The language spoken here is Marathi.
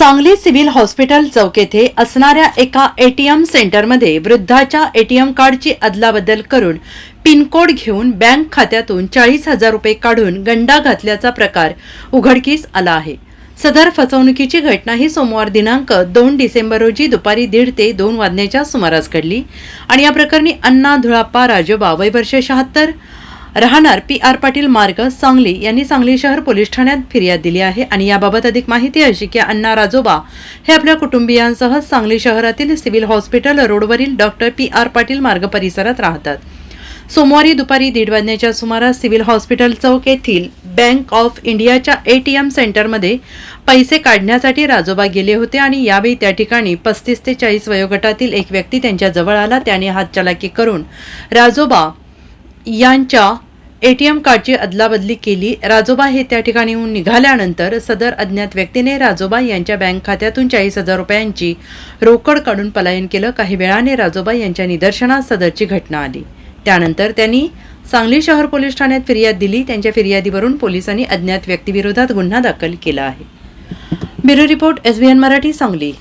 सांगली सिव्हिल हॉस्पिटल चौक येथे असणाऱ्या एका एटीएम सेंटरमध्ये वृद्धाच्या एटीएम कार्डची अदलाबदल करून पिनकोड घेऊन बँक खात्यातून 40,000 रुपये काढून गंडा घातल्याचा प्रकार उघडकीस आला आहे। सदर फसवणुकीची घटना ही सोमवार दिनांक 2 डिसेंबर रोजी दुपारी 1:30 ते 2 वाजण्याच्या सुमारास घडली आणि या प्रकरणी अण्णा धुळाप्पा राजोबा वय वर्ष 76 राहणार PR पाटील मार्ग सांगली यांनी सांगली शहर पोलीस ठाण्यात फिर्याद दिली आहे आणि याबाबत अधिक माहिती अशी की अण्णा राजोबा हे आपल्या कुटुंबियांसह सांगली शहरातील सिव्हिल हॉस्पिटल रोडवरील डॉक्टर PR पाटील मार्ग परिसरात राहतात। सोमवारी दुपारी 1:30 वाजण्याच्या सुमारास सिव्हिल हॉस्पिटल चौक येथील बँक ऑफ इंडियाच्या ATM सेंटरमध्ये पैसे काढण्यासाठी राजोबा गेले होते आणि यावेळी त्या ठिकाणी 35 ते 40 वयोगटातील एक व्यक्ती त्यांच्या जवळ आला। त्याने हातचलाकी करून राजोबा यांच्या ATM कार्डची अदलाबदली केली। राजोबा हे त्या ठिकाणीहून निघाल्यानंतर सदर अज्ञात व्यक्तीने राजोबा यांच्या बँक खात्यातून 40,000 रुपयांची रोकड काढून पलायन केलं। काही वेळाने राजोबा यांच्या निदर्शनास सदरची घटना आली। त्यानंतर त्यांनी सांगली शहर पोलीस ठाण्यात फिर्याद दिली। त्यांच्या फिर्यादीवरून पोलिसांनी अज्ञात व्यक्तीविरोधात गुन्हा दाखल केला आहे। Bureau report SBN Marathi Sangli.